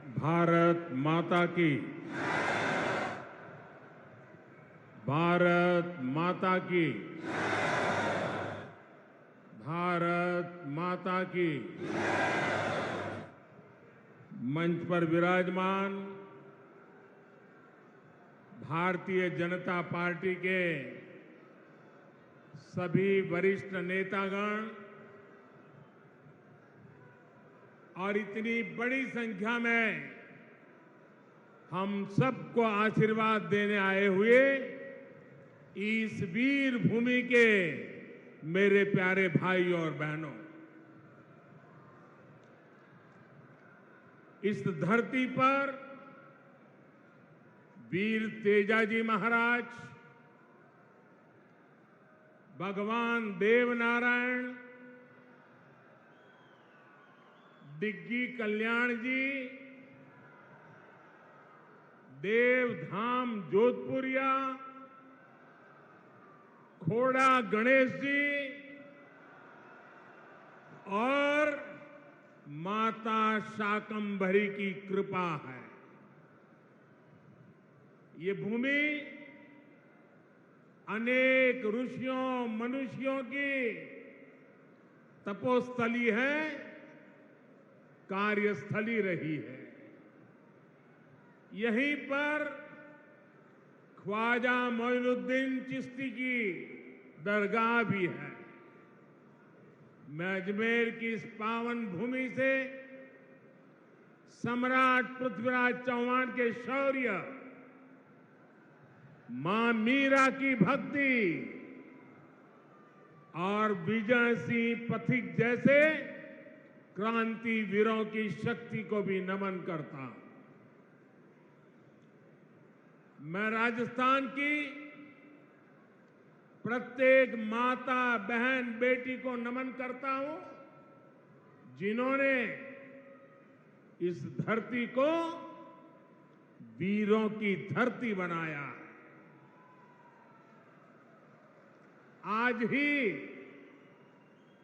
भारत माता की। भारत माता की। भारत माता की। मंच पर विराजमान भारतीय जनता पार्टी के सभी वरिष्ठ नेतागण और इतनी बड़ी संख्या में हम सबको आशीर्वाद देने आए हुए इस वीर भूमि के मेरे प्यारे भाई और बहनों, इस धरती पर वीर तेजाजी महाराज, भगवान देवनारायण, डिग्गी कल्याण जी, देवधाम जोधपुरिया, खोड़ा गणेश जी और माता शाकंभरी की कृपा है। ये भूमि अनेक ऋषियों मनुष्यों की तपोस्थली है, कार्यस्थली रही है। यहीं पर ख्वाजा मोइनुद्दीन चिश्ती की दरगाह भी है। मैं अजमेर की इस पावन भूमि से सम्राट पृथ्वीराज चौहान के शौर्य, मां मीरा की भक्ति और विजय सिंह पथिक जैसे क्रांति वीरों की शक्ति को भी नमन करता हूं। मैं राजस्थान की प्रत्येक माता, बहन, बेटी को नमन करता हूं जिन्होंने इस धरती को वीरों की धरती बनाया। आज ही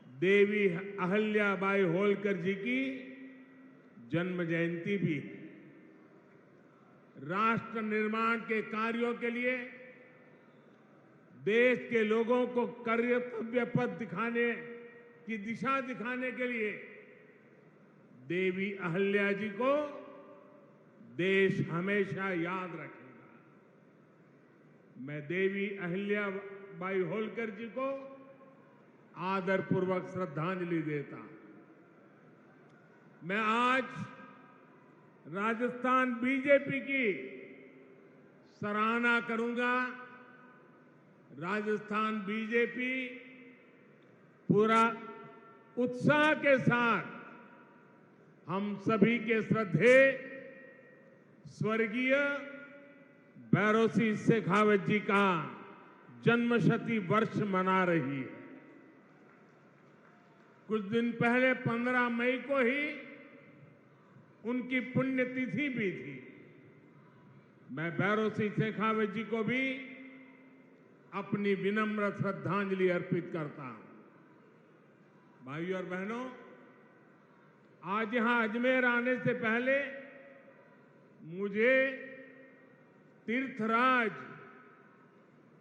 देवी अहिल्याबाई होलकर जी की जन्म जयंती भी है। राष्ट्र निर्माण के कार्यों के लिए देश के लोगों को कर्तव्य पथ दिखाने की दिशा दिखाने के लिए देवी अहिल्या जी को देश हमेशा याद रखेगा। मैं देवी अहिल्याबाई होलकर जी को आदरपूर्वक श्रद्धांजलि देता हूं। मैं आज राजस्थान बीजेपी की सराहना करूंगा। राजस्थान बीजेपी पूरा उत्साह के साथ हम सभी के श्रद्धेय स्वर्गीय भैरों सिंह शेखावत जी का जन्मशती वर्ष मना रही है। कुछ दिन पहले 15 मई को ही उनकी पुण्यतिथि भी थी। मैं भैरों सिंह शेखावत जी को भी अपनी विनम्र श्रद्धांजलि अर्पित करता हूं। भाइयों और बहनों, आज यहां अजमेर आने से पहले मुझे तीर्थराज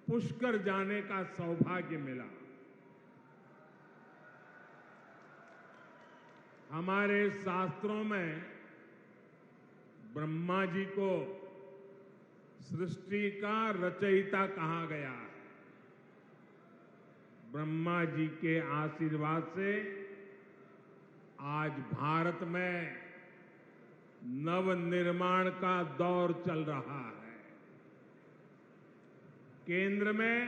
पुष्कर जाने का सौभाग्य मिला। हमारे शास्त्रों में ब्रह्मा जी को सृष्टि का रचयिता कहा गया है। ब्रह्मा जी के आशीर्वाद से आज भारत में नवनिर्माण का दौर चल रहा है। केंद्र में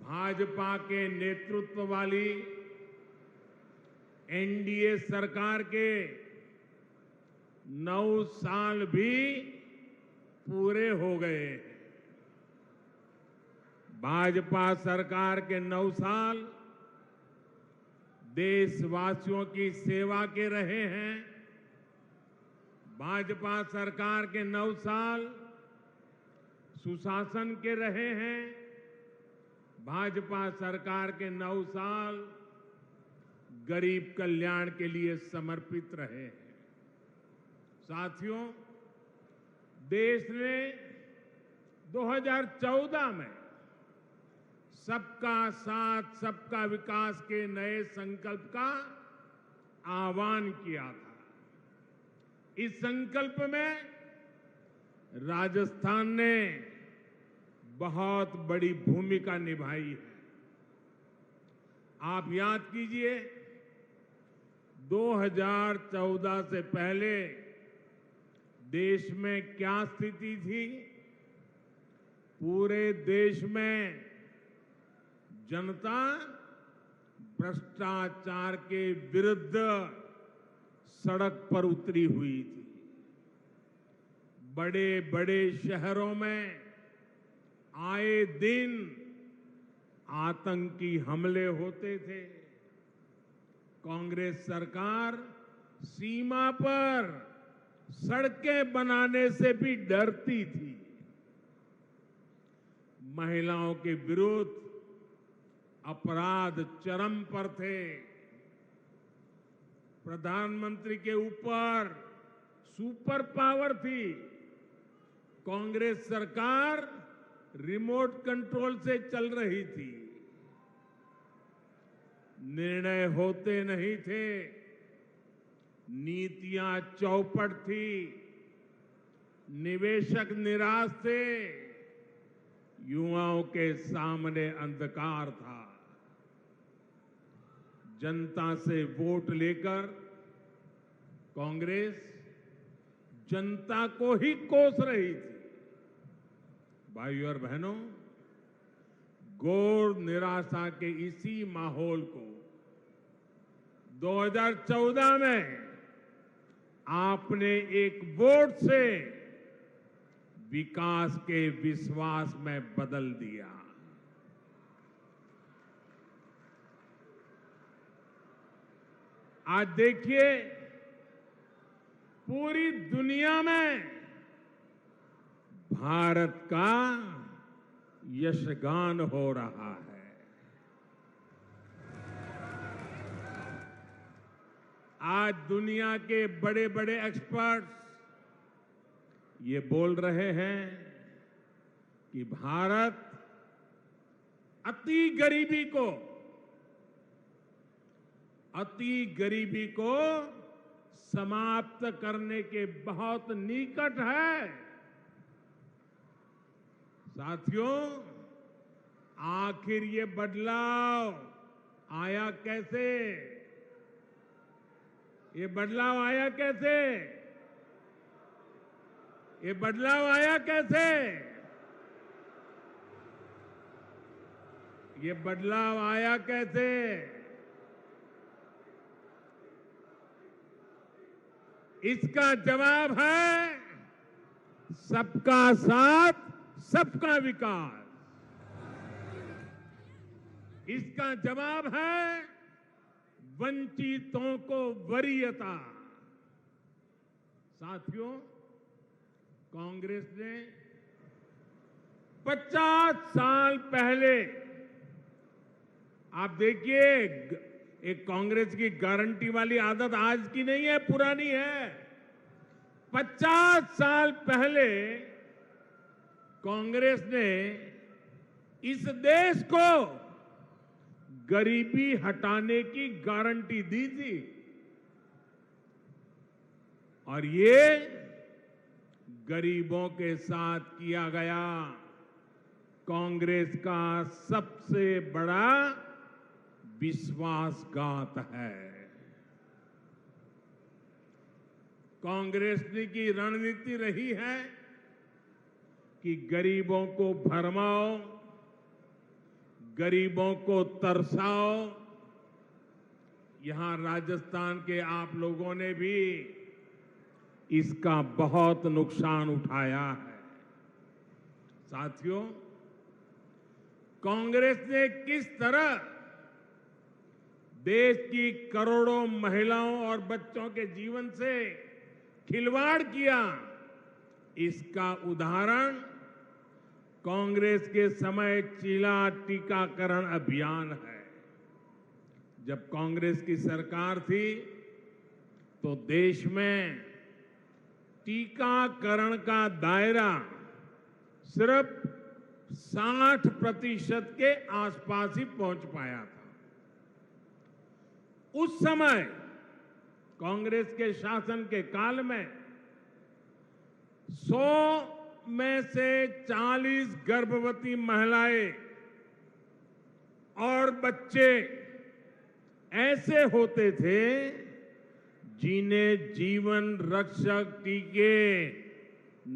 भाजपा के नेतृत्व वाली एनडीए सरकार के 9 साल भी पूरे हो गए हैं। भाजपा सरकार के 9 साल देशवासियों की सेवा के रहे हैं। भाजपा सरकार के 9 साल सुशासन के रहे हैं। भाजपा सरकार के 9 साल गरीब कल्याण के लिए समर्पित रहे हैं। साथियों, देश ने 2014 में सबका साथ सबका विकास के नए संकल्प का आह्वान किया था। इस संकल्प में राजस्थान ने बहुत बड़ी भूमिका निभाई है। आप याद कीजिए, 2014 से पहले देश में क्या स्थिति थी। पूरे देश में जनता भ्रष्टाचार के विरुद्ध सड़क पर उतरी हुई थी। बड़े बड़े शहरों में आए दिन आतंकी हमले होते थे। कांग्रेस सरकार सीमा पर सड़कें बनाने से भी डरती थी। महिलाओं के विरुद्ध अपराध चरम पर थे। प्रधानमंत्री के ऊपर सुपर पावर थी। कांग्रेस सरकार रिमोट कंट्रोल से चल रही थी। निर्णय होते नहीं थे। नीतियां चौपट थी। निवेशक निराश थे। युवाओं के सामने अंधकार था। जनता से वोट लेकर कांग्रेस जनता को ही कोस रही थी। भाइयों और बहनों, घोर निराशा के इसी माहौल को 2014 में आपने एक वोट से विकास के विश्वास में बदल दिया। आज देखिए, पूरी दुनिया में भारत का यशगान हो रहा है। आज दुनिया के बड़े बड़े एक्सपर्ट्स ये बोल रहे हैं कि भारत अति गरीबी को समाप्त करने के बहुत निकट है। साथियों, आखिर ये बदलाव आया कैसे? ये बदलाव आया कैसे? ये बदलाव आया कैसे? ये बदलाव आया कैसे? इसका जवाब है सबका साथ, सबका विकास। इसका जवाब है वंचितों को वरीयता। साथियों, कांग्रेस ने 50 साल पहले, आप देखिए, एक कांग्रेस की गारंटी वाली आदत आज की नहीं है, पुरानी है। 50 साल पहले कांग्रेस ने इस देश को गरीबी हटाने की गारंटी दी थी। और ये गरीबों के साथ किया गया कांग्रेस का सबसे बड़ा विश्वासघात है। कांग्रेस की रणनीति रही है कि गरीबों को भरमाओ, गरीबों को तरसाओ। यहां राजस्थान के आप लोगों ने भी इसका बहुत नुकसान उठाया है। साथियों, कांग्रेस ने किस तरह देश की करोड़ों महिलाओं और बच्चों के जीवन से खिलवाड़ किया, इसका उदाहरण कांग्रेस के समय चीला टीकाकरण अभियान है। जब कांग्रेस की सरकार थी तो देश में टीकाकरण का दायरा सिर्फ 60% के आसपास ही पहुंच पाया था। उस समय कांग्रेस के शासन के काल में 100 में से 40 गर्भवती महिलाएं और बच्चे ऐसे होते थे जिन्हें जीवन रक्षक टीके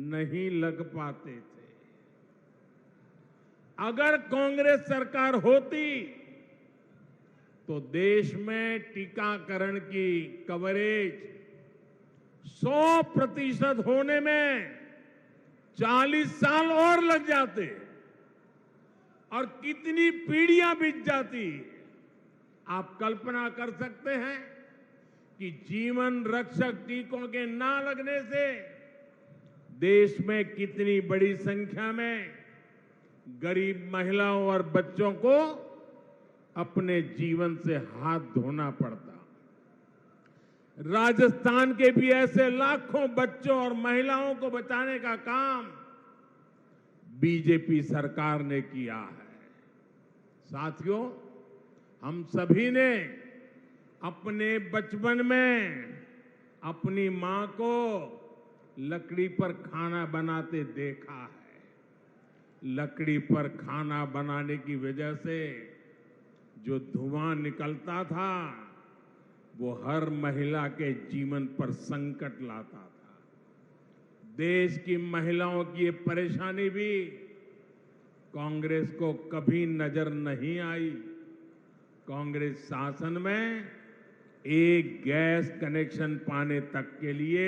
नहीं लग पाते थे। अगर कांग्रेस सरकार होती तो देश में टीकाकरण की कवरेज 100% होने में 40 साल और लग जाते और कितनी पीढ़ियां बीत जाती। आप कल्पना कर सकते हैं कि जीवन रक्षक टीकों के ना लगने से देश में कितनी बड़ी संख्या में गरीब महिलाओं और बच्चों को अपने जीवन से हाथ धोना पड़ता। राजस्थान के भी ऐसे लाखों बच्चों और महिलाओं को बचाने का काम बीजेपी सरकार ने किया है। साथियों, हम सभी ने अपने बचपन में अपनी मां को लकड़ी पर खाना बनाते देखा है। लकड़ी पर खाना बनाने की वजह से जो धुआं निकलता था वो हर महिला के जीवन पर संकट लाता था। देश की महिलाओं की ये परेशानी भी कांग्रेस को कभी नजर नहीं आई। कांग्रेस शासन में एक गैस कनेक्शन पाने तक के लिए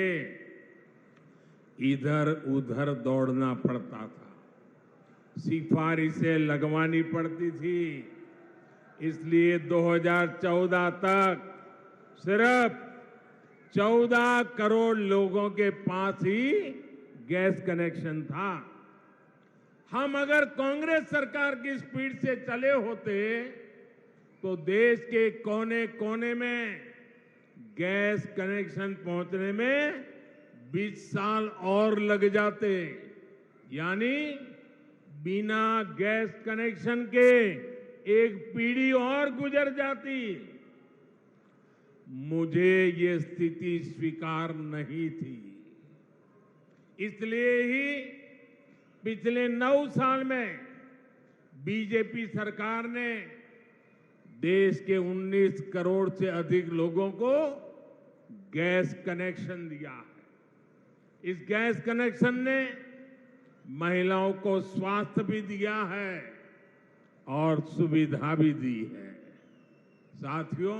इधर उधर दौड़ना पड़ता था, सिफारिशें लगवानी पड़ती थी। इसलिए 2014 तक सिर्फ 14 करोड़ लोगों के पास ही गैस कनेक्शन था। हम अगर कांग्रेस सरकार की स्पीड से चले होते तो देश के कोने कोने में गैस कनेक्शन पहुंचने में 20 साल और लग जाते। यानी बिना गैस कनेक्शन के एक पीढ़ी और गुजर जाती। मुझे ये स्थिति स्वीकार नहीं थी। इसलिए ही पिछले 9 साल में बीजेपी सरकार ने देश के 19 करोड़ से अधिक लोगों को गैस कनेक्शन दिया है। इस गैस कनेक्शन ने महिलाओं को स्वास्थ्य भी दिया है और सुविधा भी दी है। साथियों,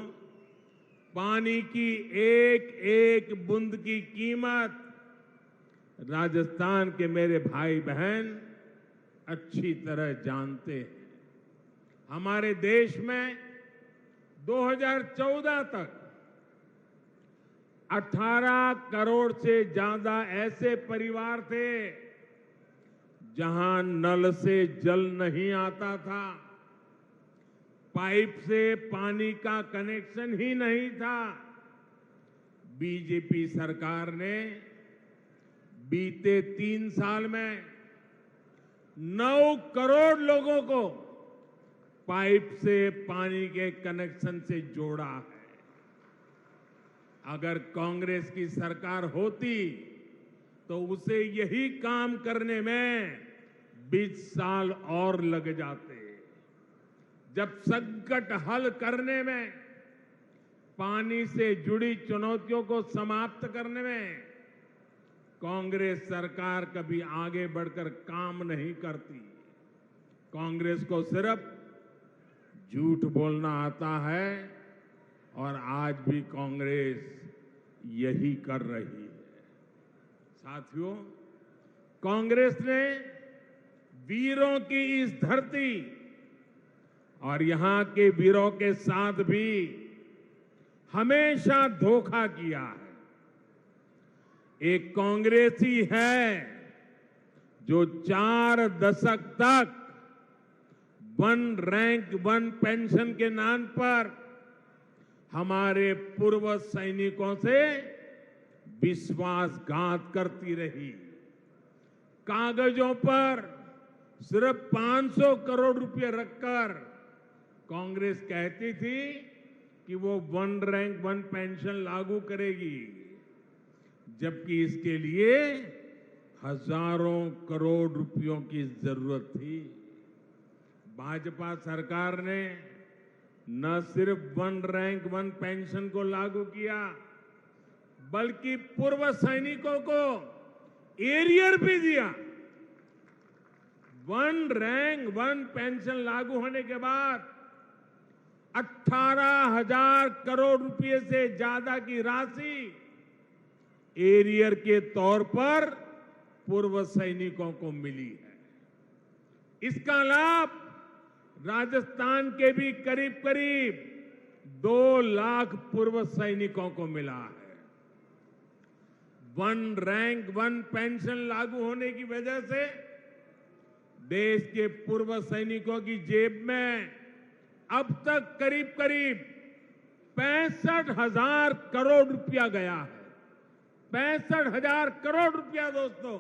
पानी की एक एक बूंद की कीमत राजस्थान के मेरे भाई बहन अच्छी तरह जानते हैं। हमारे देश में 2014 तक 18 करोड़ से ज्यादा ऐसे परिवार थे जहां नल से जल नहीं आता था, पाइप से पानी का कनेक्शन ही नहीं था। बीजेपी सरकार ने बीते 3 साल में 9 करोड़ लोगों को पाइप से पानी के कनेक्शन से जोड़ा है। अगर कांग्रेस की सरकार होती तो उसे यही काम करने में 20 साल और लग जाते। जब संकट हल करने में, पानी से जुड़ी चुनौतियों को समाप्त करने में कांग्रेस सरकार कभी आगे बढ़कर काम नहीं करती। कांग्रेस को सिर्फ झूठ बोलना आता है और आज भी कांग्रेस यही कर रही है। साथियों, कांग्रेस ने वीरों की इस धरती और यहां के वीरों के साथ भी हमेशा धोखा किया है। एक कांग्रेसी है जो 4 दशक तक 1 रैंक 1 पेंशन के नाम पर हमारे पूर्व सैनिकों से विश्वासघात करती रही। कागजों पर सिर्फ 500 करोड़ रुपए रखकर कांग्रेस कहती थी कि वो वन रैंक वन पेंशन लागू करेगी, जबकि इसके लिए हजारों करोड़ रुपयों की जरूरत थी। भाजपा सरकार ने न सिर्फ वन रैंक वन पेंशन को लागू किया, बल्कि पूर्व सैनिकों को एरियर भी दिया। वन रैंक वन पेंशन लागू होने के बाद 18,000 करोड़ रुपए से ज्यादा की राशि एरियर के तौर पर पूर्व सैनिकों को मिली है। इसका लाभ राजस्थान के भी करीब करीब 2 लाख पूर्व सैनिकों को मिला है। वन रैंक वन पेंशन लागू होने की वजह से देश के पूर्व सैनिकों की जेब में अब तक करीब करीब 65,000 करोड़ रुपया गया है। 65,000 करोड़ रुपया दोस्तों,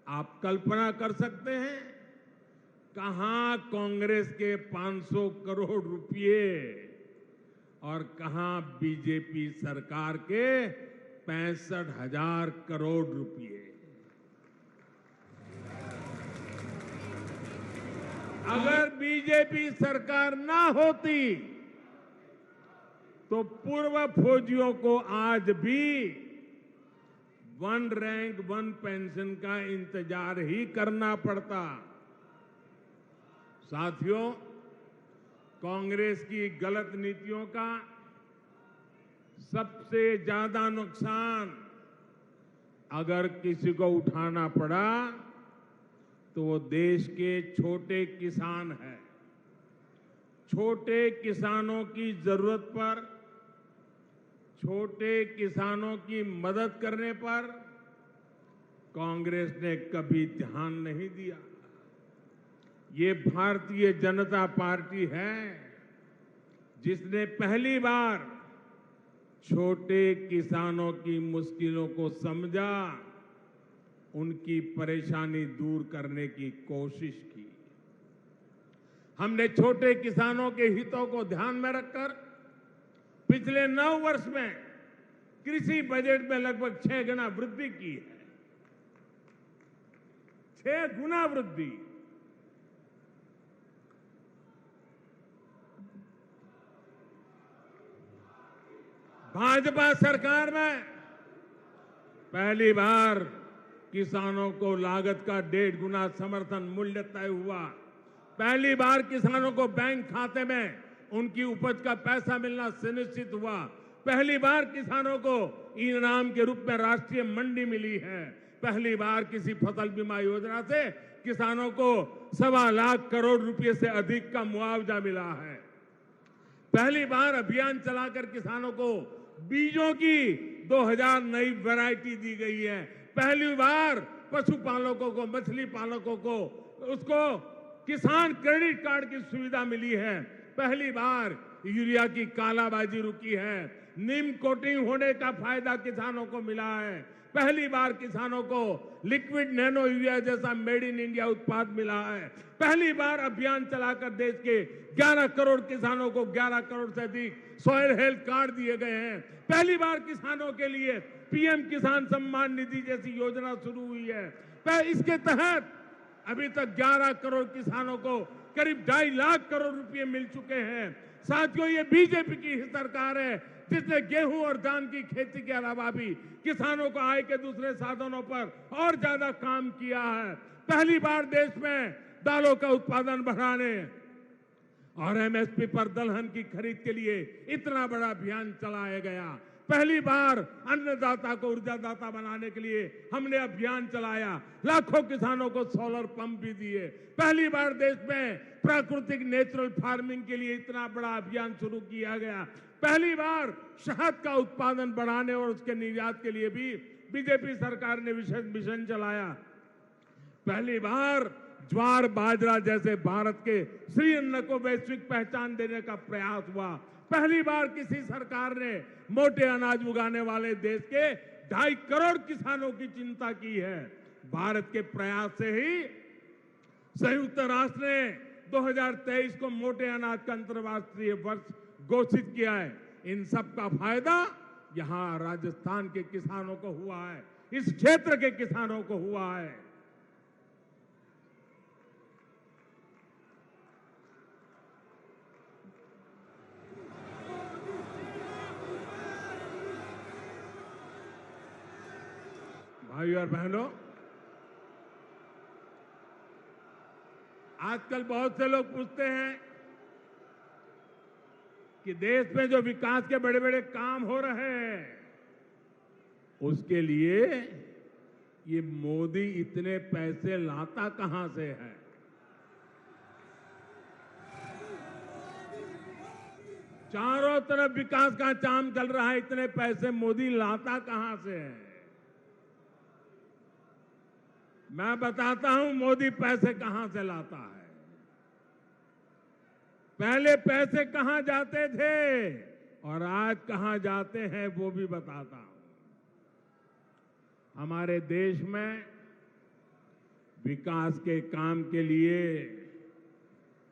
आप कल्पना कर सकते हैं कहां कांग्रेस के 500 करोड़ रुपए और कहां बीजेपी सरकार के 65,000 करोड़ रुपए। अगर बीजेपी सरकार ना होती तो पूर्व फौजियों को आज भी वन रैंक वन पेंशन का इंतजार ही करना पड़ता। साथियों, कांग्रेस की गलत नीतियों का सबसे ज्यादा नुकसान अगर किसी को उठाना पड़ा तो वो देश के छोटे किसान हैं। छोटे किसानों की जरूरत पर, छोटे किसानों की मदद करने पर कांग्रेस ने कभी ध्यान नहीं दिया। ये भारतीय जनता पार्टी है जिसने पहली बार छोटे किसानों की मुश्किलों को समझा, उनकी परेशानी दूर करने की कोशिश की। हमने छोटे किसानों के हितों को ध्यान में रखकर पिछले 9 वर्ष में कृषि बजट में लगभग 6 गुना वृद्धि की है। 6 गुना वृद्धि। भाजपा सरकार में पहली बार किसानों को लागत का 1.5 गुना समर्थन मूल्य तय हुआ। पहली बार किसानों को बैंक खाते में उनकी उपज का पैसा मिलना सुनिश्चित हुआ। पहली बार किसानों को इनाम के रूप में राष्ट्रीय मंडी मिली है। पहली बार किसी फसल बीमा योजना से किसानों को 1.25 लाख करोड़ रुपए से अधिक का मुआवजा मिला है। पहली बार अभियान चलाकर किसानों को बीजों की 2000 नई वैरायटी दी गई है। पहली बार पशुपालकों को, मछली पालकों को उसको किसान क्रेडिट कार्ड की सुविधा मिली है। पहली बार यूरिया की कालाबाजी रुकी है। नीम कोटिंग होने का फायदा किसानों को मिला है। पहली बार किसानों को लिक्विड नैनो यूरिया जैसा मेड इन इंडिया उत्पाद मिला है। पहली बार अभियान चलाकर देश के 11 करोड़ किसानों को 11 करोड़ से अधिक सॉइल हेल्थ कार्ड दिए गए हैं। पहली बार किसानों के लिए पीएम किसान सम्मान निधि जैसी योजना शुरू हुई है। इसके तहत अभी तक 11 करोड़ किसानों को करीब 2.5 लाख करोड़ रुपए मिल चुके हैं। साथियों, ये बीजेपी की ही सरकार है जिसने गेहूं और धान की खेती के अलावा भी किसानों को आय के दूसरे साधनों पर और ज्यादा काम किया है। पहली बार देश में दालों का उत्पादन बढ़ाने और एमएसपी पर दलहन की खरीद के लिए इतना बड़ा अभियान चलाया गया। पहली बार अन्नदाता को ऊर्जादाता बनाने के लिए हमने अभियान चलाया। लाखों किसानों को सोलर पंप भी दिए। पहली बार देश में प्राकृतिक नेचुरल फार्मिंग के लिए इतना बड़ा अभियान शुरू किया गया। पहली बार शहद का उत्पादन बढ़ाने और उसके निर्यात के लिए भी बीजेपी सरकार ने विशेष मिशन चलाया। पहली बार ज्वार बाजरा जैसे भारत के श्री अन्न को वैश्विक पहचान देने का प्रयास हुआ। पहली बार किसी सरकार ने मोटे अनाज उगाने वाले देश के 2.5 करोड़ किसानों की चिंता की है। भारत के प्रयास से ही संयुक्त राष्ट्र ने 2023 को मोटे अनाज का अंतर्राष्ट्रीय वर्ष घोषित किया है। इन सब का फायदा यहां राजस्थान के किसानों को हुआ है, इस क्षेत्र के किसानों को हुआ है। भाइयों और बहनों, आजकल बहुत से लोग पूछते हैं कि देश में जो विकास के बड़े बड़े काम हो रहे हैं उसके लिए ये मोदी इतने पैसे लाता कहां से है। चारों तरफ विकास का काम चल रहा है, इतने पैसे मोदी लाता कहां से है। मैं बताता हूं मोदी पैसे कहां से लाता है। पहले पैसे कहां जाते थे और आज कहां जाते हैं वो भी बताता हूं। हमारे देश में विकास के काम के लिए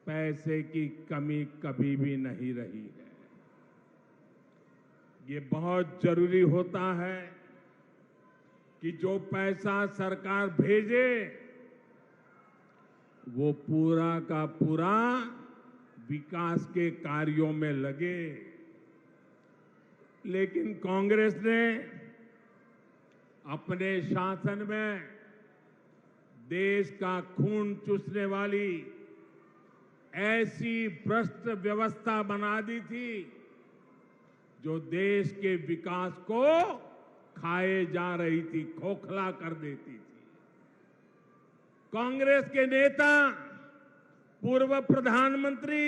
पैसे की कमी कभी भी नहीं रही है। ये बहुत जरूरी होता है कि जो पैसा सरकार भेजे वो पूरा का पूरा विकास के कार्यों में लगे। लेकिन कांग्रेस ने अपने शासन में देश का खून चूसने वाली ऐसी भ्रष्ट व्यवस्था बना दी थी जो देश के विकास को खाए जा रही थी, खोखला कर देती थी। कांग्रेस के नेता पूर्व प्रधानमंत्री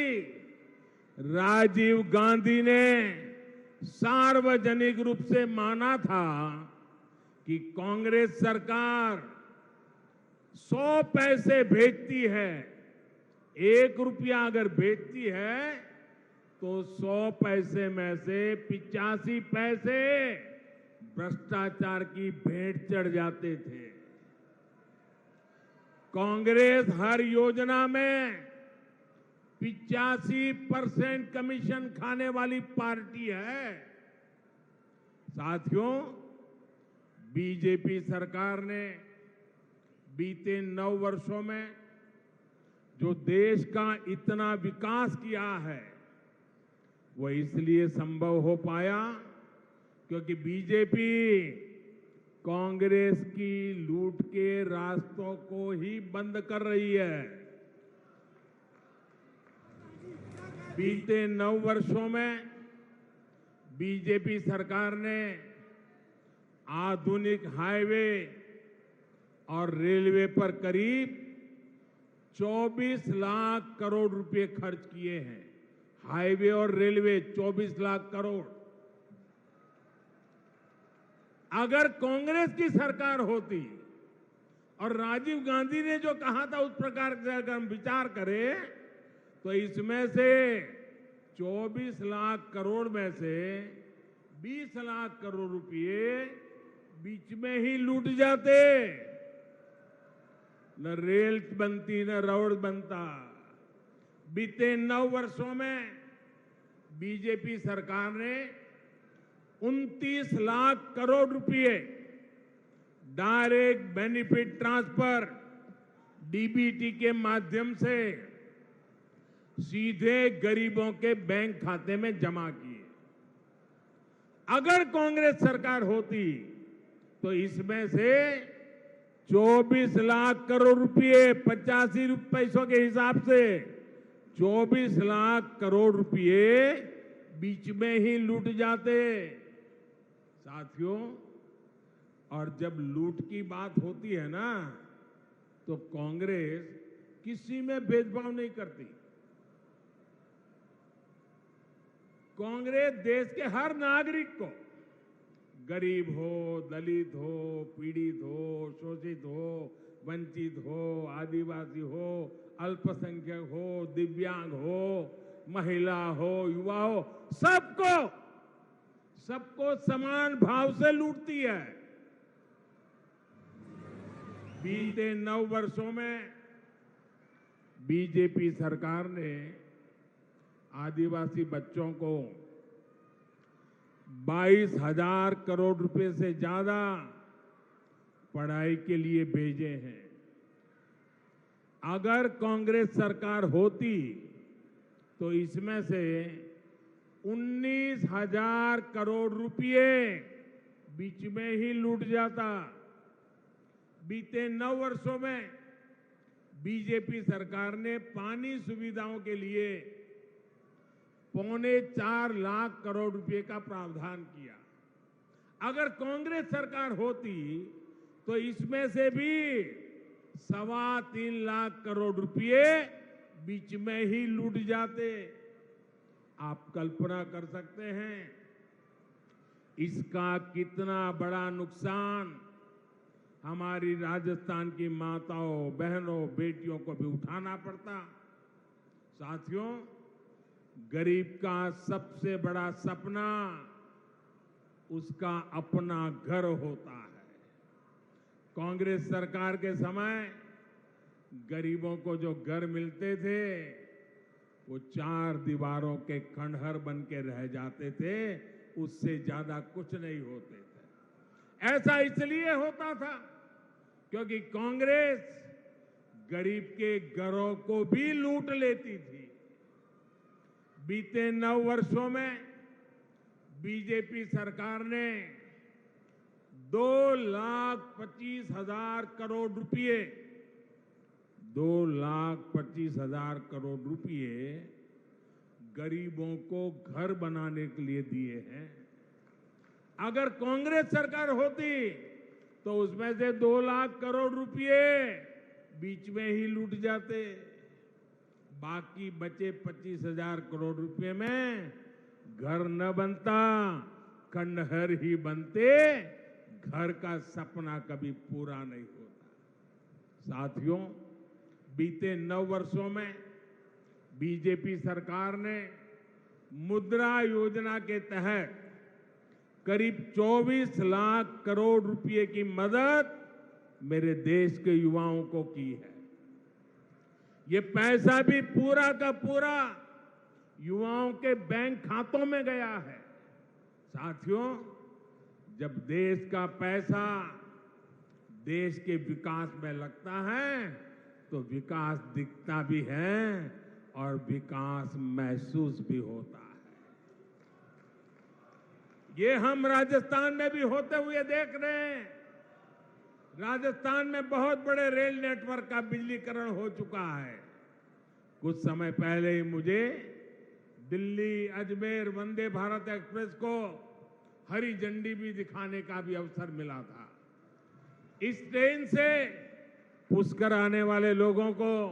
राजीव गांधी ने सार्वजनिक रूप से माना था कि कांग्रेस सरकार 100 पैसे भेजती है, 1 रुपया अगर भेजती है तो 100 पैसे में से 85 पैसे भ्रष्टाचार की भेंट चढ़ जाते थे। कांग्रेस हर योजना में 85% कमीशन खाने वाली पार्टी है। साथियों, बीजेपी सरकार ने बीते 9 वर्षों में जो देश का इतना विकास किया है वो इसलिए संभव हो पाया क्योंकि बीजेपी कांग्रेस की लूट के रास्तों को ही बंद कर रही है। बीते 9 वर्षों में बीजेपी सरकार ने आधुनिक हाईवे और रेलवे पर करीब 24 लाख करोड़ रुपए खर्च किए हैं। हाईवे और रेलवे 24 लाख करोड़। अगर कांग्रेस की सरकार होती और राजीव गांधी ने जो कहा था उस प्रकार से अगर हम विचार करें तो इसमें से 24 लाख करोड़ में से 20 लाख करोड़ रुपए बीच में ही लूट जाते। न रेल बनती न रोड बनता। बीते 9 वर्षों में बीजेपी सरकार ने 29 लाख करोड़ रुपए डायरेक्ट बेनिफिट ट्रांसफर डीबीटी के माध्यम से सीधे गरीबों के बैंक खाते में जमा किए। अगर कांग्रेस सरकार होती तो इसमें से 24 लाख करोड़ रुपए 85 पैसों के हिसाब से 24 लाख करोड़ रुपए बीच में ही लूट जाते। साथियों, और जब लूट की बात होती है ना तो कांग्रेस किसी में भेदभाव नहीं करती। कांग्रेस देश के हर नागरिक को, गरीब हो, दलित हो, पीड़ित हो, शोषित हो, वंचित हो, आदिवासी हो, अल्पसंख्यक हो, दिव्यांग हो, महिला हो, युवा हो, सबको समान भाव से लूटती है। बीते 9 वर्षों में बीजेपी सरकार ने आदिवासी बच्चों को 22,000 करोड़ रुपए से ज्यादा पढ़ाई के लिए भेजे हैं। अगर कांग्रेस सरकार होती तो इसमें से 19,000 करोड़ रुपए बीच में ही लूट जाता। बीते 9 वर्षों में बीजेपी सरकार ने पानी सुविधाओं के लिए 3.25 लाख करोड़ रुपए का प्रावधान किया। अगर कांग्रेस सरकार होती तो इसमें से भी 3.25 लाख करोड़ रुपए बीच में ही लूट जाते। आप कल्पना कर सकते हैं इसका कितना बड़ा नुकसान हमारी राजस्थान की माताओं, बहनों, बेटियों को भी उठाना पड़ता। साथियों, गरीब का सबसे बड़ा सपना उसका अपना घर होता है। कांग्रेस सरकार के समय गरीबों को जो घर मिलते थे वो 4 दीवारों के खंडहर बन के रह जाते थे, उससे ज्यादा कुछ नहीं होते थे। ऐसा इसलिए होता था क्योंकि कांग्रेस गरीब के घरों को भी लूट लेती थी। बीते 9 वर्षों में बीजेपी सरकार ने 2,25,000 करोड़ रुपए 2,25,000 करोड़ रुपए गरीबों को घर बनाने के लिए दिए हैं। अगर कांग्रेस सरकार होती तो उसमें से 2 लाख करोड़ रुपए बीच में ही लूट जाते। बाकी बचे 25,000 करोड़ रुपए में घर न बनता, खंडहर ही बनते, घर का सपना कभी पूरा नहीं होता। साथियों, बीते 9 वर्षों में बीजेपी सरकार ने मुद्रा योजना के तहत करीब 24 लाख करोड़ रुपए की मदद मेरे देश के युवाओं को की है। ये पैसा भी पूरा का पूरा युवाओं के बैंक खातों में गया है। साथियों, जब देश का पैसा देश के विकास में लगता है तो विकास दिखता भी है और विकास महसूस भी होता है। ये हम राजस्थान में भी होते हुए देख रहे हैं। राजस्थान में बहुत बड़े रेल नेटवर्क का बिजलीकरण हो चुका है। कुछ समय पहले ही मुझे दिल्ली अजमेर वंदे भारत एक्सप्रेस को हरी झंडी भी दिखाने का भी अवसर मिला था। इस ट्रेन से पुष्कर आने वाले लोगों को,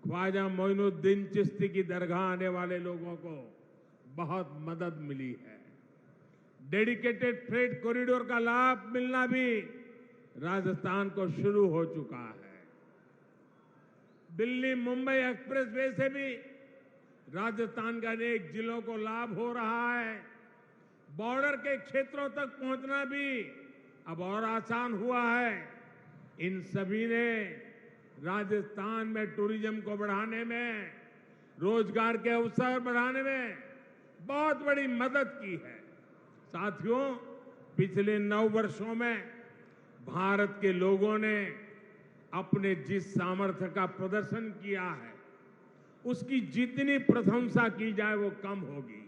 ख्वाजा मोइनुद्दीन चिश्ती की दरगाह आने वाले लोगों को बहुत मदद मिली है। डेडिकेटेड फ्रेट कॉरिडोर का लाभ मिलना भी राजस्थान को शुरू हो चुका है। दिल्ली मुंबई एक्सप्रेस वे से भी राजस्थान के अनेक जिलों को लाभ हो रहा है। बॉर्डर के क्षेत्रों तक पहुंचना भी अब और आसान हुआ है। इन सभी ने राजस्थान में टूरिज्म को बढ़ाने में, रोजगार के अवसर बढ़ाने में बहुत बड़ी मदद की है। साथियों, पिछले 9 वर्षों में भारत के लोगों ने अपने जिस सामर्थ्य का प्रदर्शन किया है उसकी जितनी प्रशंसा की जाए वो कम होगी।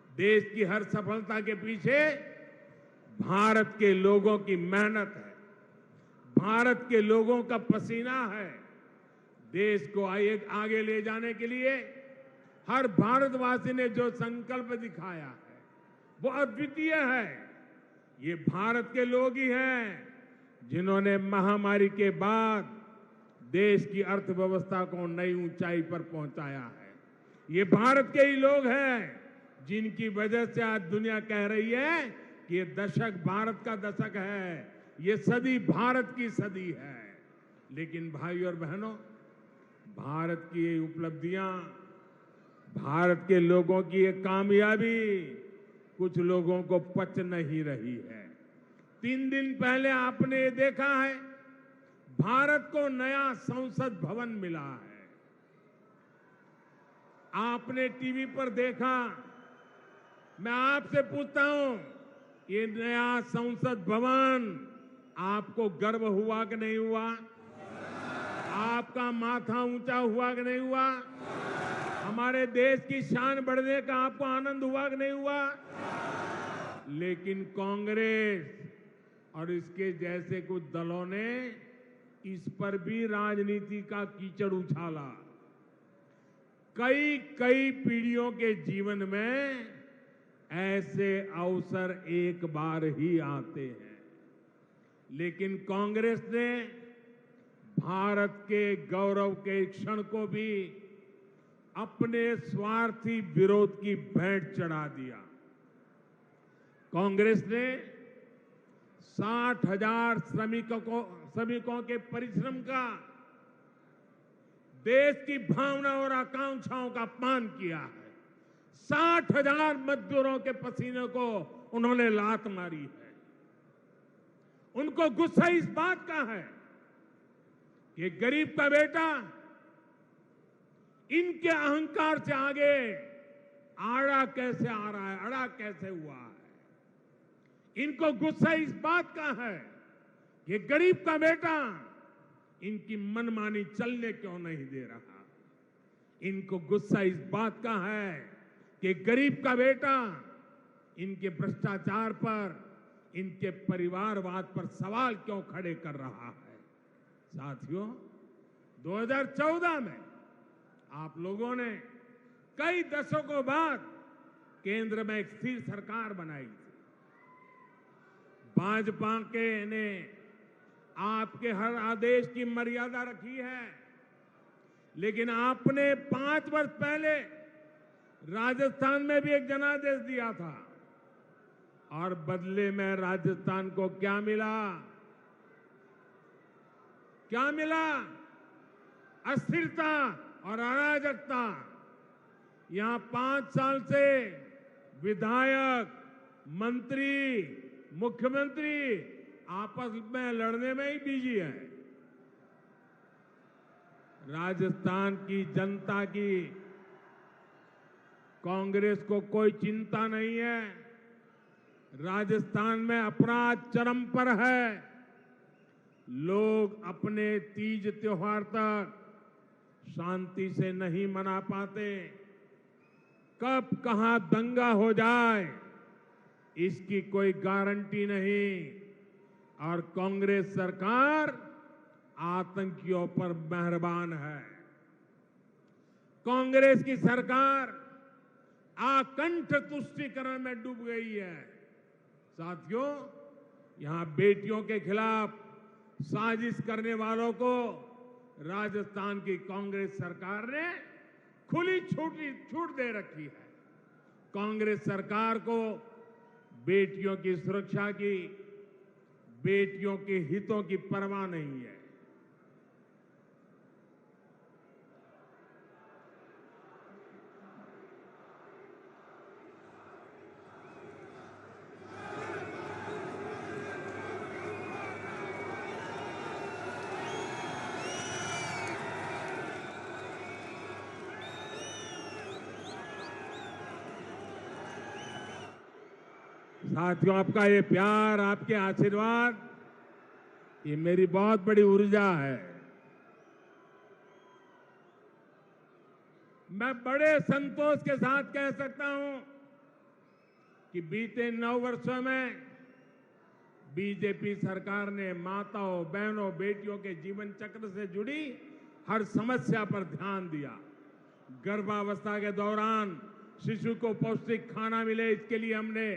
देश की हर सफलता के पीछे भारत के लोगों की मेहनत है, भारत के लोगों का पसीना है। देश को आगे ले जाने के लिए हर भारतवासी ने जो संकल्प दिखाया है वो अद्वितीय है। ये भारत के लोग ही हैं जिन्होंने महामारी के बाद देश की अर्थव्यवस्था को नई ऊंचाई पर पहुंचाया है। ये भारत के ही लोग हैं जिनकी वजह से आज दुनिया कह रही है कि ये दशक भारत का दशक है, ये सदी भारत की सदी है। लेकिन भाई और बहनों, भारत की ये उपलब्धियां भारत के लोगों की ये कामयाबी कुछ लोगों को पच नहीं रही है। 3 दिन पहले आपने ये देखा है, भारत को नया संसद भवन मिला है। आपने टीवी पर देखा। मैं आपसे पूछता हूं, ये नया संसद भवन आपको गर्व हुआ कि नहीं हुआ? आपका माथा ऊंचा हुआ कि नहीं हुआ? हमारे देश की शान बढ़ने का आपको आनंद हुआ कि नहीं हुआ? लेकिन कांग्रेस और इसके जैसे कुछ दलों ने इस पर भी राजनीति का कीचड़ उछाला। कई पीढ़ियों के जीवन में ऐसे अवसर एक बार ही आते हैं, लेकिन कांग्रेस ने भारत के गौरव के क्षण को भी अपने स्वार्थी विरोध की भेंट चढ़ा दिया। कांग्रेस ने 60,000 श्रमिकों के परिश्रम का, देश की भावना और आकांक्षाओं का अपमान किया है। 60,000 मजदूरों के पसीने को उन्होंने लात मारी है। उनको गुस्सा इस बात का है कि गरीब का बेटा इनके अहंकार से आगे आड़ा कैसे आ रहा है, अड़ा कैसे हुआ है। इनको गुस्सा इस बात का है कि गरीब का बेटा इनकी मनमानी चलने क्यों नहीं दे रहा। इनको गुस्सा इस बात का है कि गरीब का बेटा इनके भ्रष्टाचार पर, इनके परिवारवाद पर सवाल क्यों खड़े कर रहा है। साथियों, 2014 में आप लोगों ने कई दशकों बाद केंद्र में एक स्थिर सरकार बनाई थी। भाजपा के ने आपके हर आदेश की मर्यादा रखी है, लेकिन आपने 5 वर्ष पहले राजस्थान में भी एक जनादेश दिया था और बदले में राजस्थान को क्या मिला? क्या मिला? अस्थिरता और अराजकता। यहां 5 साल से विधायक, मंत्री, मुख्यमंत्री आपस में लड़ने में ही बिजी है। राजस्थान की जनता की कांग्रेस को कोई चिंता नहीं है। राजस्थान में अपराध चरम पर है। लोग अपने तीज त्योहार तक शांति से नहीं मना पाते। कब कहां दंगा हो जाए इसकी कोई गारंटी नहीं, और कांग्रेस सरकार आतंकियों पर मेहरबान है। कांग्रेस की सरकार आकंठ तुष्टीकरण में डूब गई है। साथियों, यहां बेटियों के खिलाफ साजिश करने वालों को राजस्थान की कांग्रेस सरकार ने खुली छूट दे रखी है। कांग्रेस सरकार को बेटियों की सुरक्षा की, बेटियों के हितों की परवाह नहीं है। साथियों, आपका ये प्यार, आपके आशीर्वाद, ये मेरी बहुत बड़ी ऊर्जा है। मैं बड़े संतोष के साथ कह सकता हूं कि बीते 9 वर्षों में बीजेपी सरकार ने माताओं, बहनों, बेटियों के जीवन चक्र से जुड़ी हर समस्या पर ध्यान दिया। गर्भावस्था के दौरान शिशु को पौष्टिक खाना मिले, इसके लिए हमने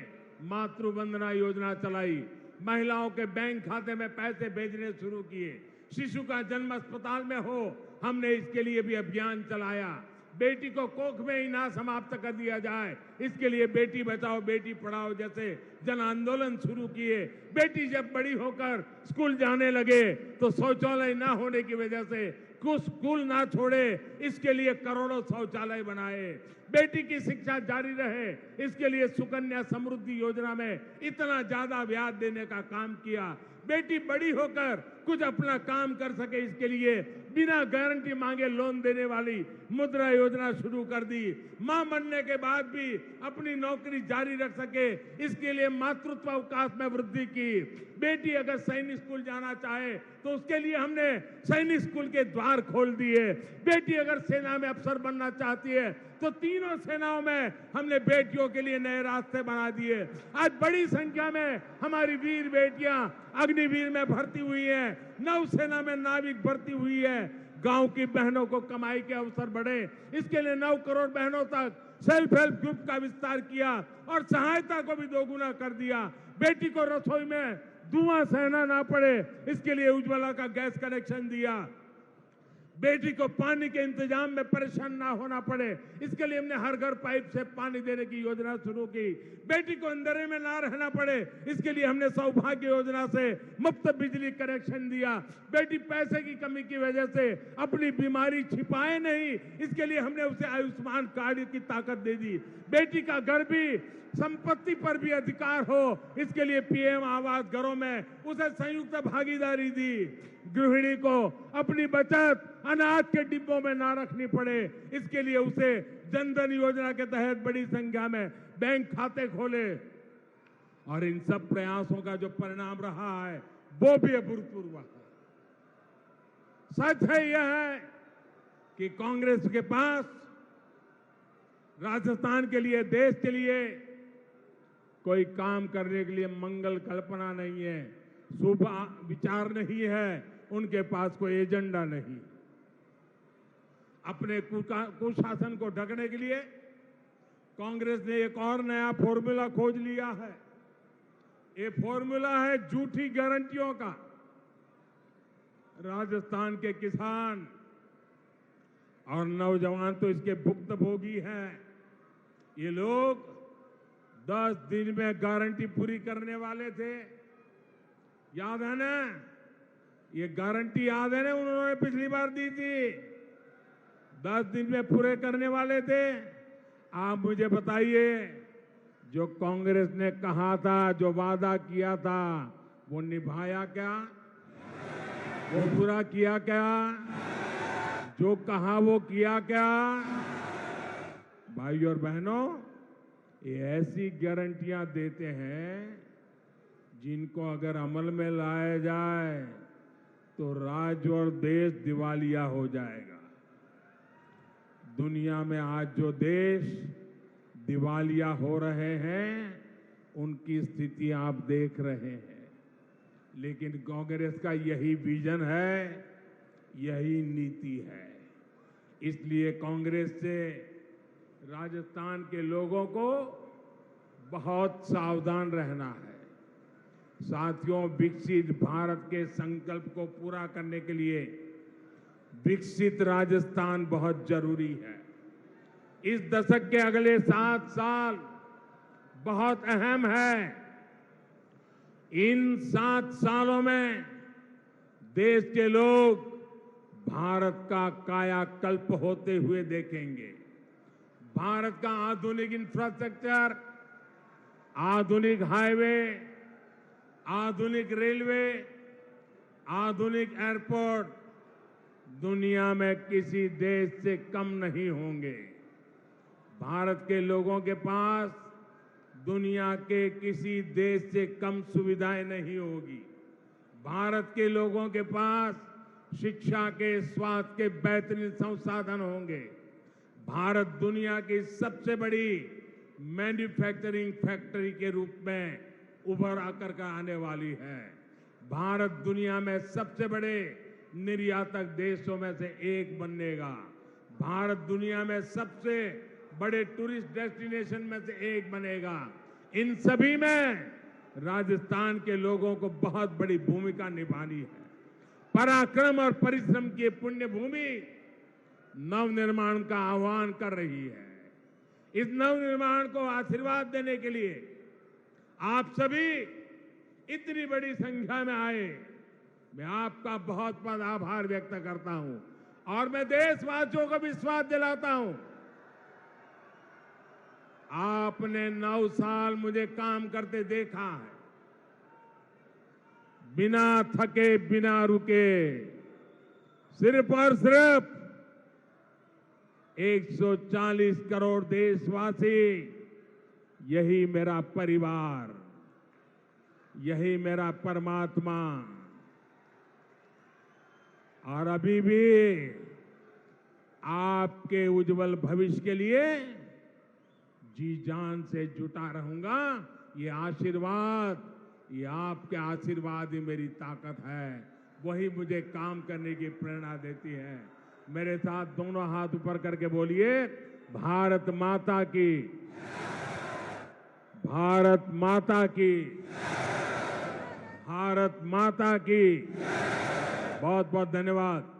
मातृ वंदना योजना चलाई। महिलाओं के बैंक खाते में पैसे भेजने शुरू किए। शिशु का जन्म अस्पताल में हो, हमने इसके लिए भी अभियान चलाया। बेटी को कोख में ही ना समाप्त कर दिया जाए, इसके लिए बेटी बचाओ बेटी पढ़ाओ जैसे जन आंदोलन शुरू किए। बेटी जब बड़ी होकर स्कूल जाने लगे तो शौचालय ना होने की वजह से कुछ स्कूल ना छोड़े, इसके लिए करोड़ों शौचालय बनाए। बेटी की शिक्षा जारी रहे, इसके लिए सुकन्या समृद्धि योजना में इतना ज्यादा ब्याज देने का काम किया। बेटी बड़ी होकर कुछ अपना काम कर सके, इसके लिए बिना गारंटी मांगे लोन देने वाली मुद्रा योजना शुरू कर दी। मां बनने के बाद भी अपनी नौकरी जारी रख सके, इसके लिए मातृत्व अवकाश में वृद्धि की। बेटी अगर सैनिक स्कूल जाना चाहे तो उसके लिए हमने सैनिक स्कूल के द्वार खोल दिए। बेटी अगर सेना में अफसर बनना चाहती है तो तीनों सेनाओं में हमने बेटियों के लिए नए रास्ते बना दिए। आज बड़ी संख्या में हमारी वीर बेटियां अग्निवीर में भर्ती हुई हैं, नौसेना में नाविक भर्ती हुई है। गांव की बहनों को कमाई के अवसर बढ़े, इसके लिए 9 करोड़ बहनों तक सेल्फ हेल्प ग्रुप का विस्तार किया और सहायता को भी दोगुना कर दिया। बेटी को रसोई में धुआं सहना ना पड़े, इसके लिए उज्ज्वला का गैस कनेक्शन दिया। बेटी को पानी के इंतजाम में परेशान ना होना पड़े, इसके लिए हमने हर घर पाइप से पानी देने की योजना शुरू की। बेटी को अंधेरे में ना रहना पड़े, इसके लिए हमने सौभाग्य योजना से मुफ्त बिजली कनेक्शन दिया। बेटी पैसे की कमी की वजह से अपनी बीमारी छिपाए नहीं, इसके लिए हमने उसे आयुष्मान कार्ड की ताकत दे दी। बेटी का घर भी संपत्ति पर भी अधिकार हो, इसके लिए पीएम आवास घरों में उसे संयुक्त भागीदारी दी। गृहिणी को अपनी बचत अनाज के डिब्बों में ना रखनी पड़े, इसके लिए उसे जनधन योजना के तहत बड़ी संख्या में बैंक खाते खोले। और इन सब प्रयासों का जो परिणाम रहा है वो भी अभूतपूर्व है। सच है यह है कि कांग्रेस के पास राजस्थान के लिए, देश के लिए कोई काम करने के लिए मंगल कल्पना नहीं है, शुभ विचार नहीं है, उनके पास कोई एजेंडा नहीं। अपने कुशासन को ढकने के लिए कांग्रेस ने एक और नया फॉर्मूला खोज लिया है। ये फॉर्मूला है झूठी गारंटियों का। राजस्थान के किसान और नौजवान तो इसके भुक्तभोगी हैं। ये लोग 10 दिन में गारंटी पूरी करने वाले थे, याद है ना? ये गारंटी याद है ना, उन्होंने पिछली बार दी थी, 10 दिन में पूरे करने वाले थे। आप मुझे बताइए, जो कांग्रेस ने कहा था, जो वादा किया था, वो निभाया क्या? वो पूरा किया क्या? जो कहा वो किया क्या? भाई और बहनों, ये ऐसी गारंटियां देते हैं जिनको अगर अमल में लाया जाए तो राज्य और देश दिवालिया हो जाएगा। दुनिया में आज जो देश दिवालिया हो रहे हैं उनकी स्थिति आप देख रहे हैं। लेकिन कांग्रेस का यही विजन है, यही नीति है। इसलिए कांग्रेस से राजस्थान के लोगों को बहुत सावधान रहना है। साथियों, विकसित भारत के संकल्प को पूरा करने के लिए विकसित राजस्थान बहुत जरूरी है। इस दशक के अगले 7 साल बहुत अहम है। इन 7 सालों में देश के लोग भारत का कायाकल्प होते हुए देखेंगे। भारत का आधुनिक इंफ्रास्ट्रक्चर, आधुनिक हाईवे, आधुनिक रेलवे, आधुनिक एयरपोर्ट दुनिया में किसी देश से कम नहीं होंगे। भारत के लोगों के पास दुनिया के किसी देश से कम सुविधाएं नहीं होगी। भारत के लोगों के पास शिक्षा के, स्वास्थ्य के बेहतरीन संसाधन होंगे। भारत दुनिया की सबसे बड़ी मैन्युफैक्चरिंग फैक्ट्री के रूप में उभर आकर के आने वाली है। भारत दुनिया में सबसे बड़े निर्यातक देशों में से एक बनेगा। भारत दुनिया में सबसे बड़े टूरिस्ट डेस्टिनेशन में से एक बनेगा। इन सभी में राजस्थान के लोगों को बहुत बड़ी भूमिका निभानी है। पराक्रम और परिश्रम की पुण्य भूमि नवनिर्माण का आह्वान कर रही है। इस नवनिर्माण को आशीर्वाद देने के लिए आप सभी इतनी बड़ी संख्या में आए, मैं आपका बहुत बहुत आभार व्यक्त करता हूं और मैं देशवासियों को विश्वास दिलाता हूं, आपने 9 साल मुझे काम करते देखा है, बिना थके बिना रुके, सिर्फ और सिर्फ 140 करोड़ देशवासी, यही मेरा परिवार, यही मेरा परमात्मा। और अभी भी आपके उज्जवल भविष्य के लिए जी जान से जुटा रहूंगा। ये आशीर्वाद, ये आपके आशीर्वाद ही मेरी ताकत है, वही मुझे काम करने की प्रेरणा देती है। मेरे साथ दोनों हाथ ऊपर करके बोलिए, भारत माता की, भारत माता की, भारत माता की। बहुत बहुत धन्यवाद।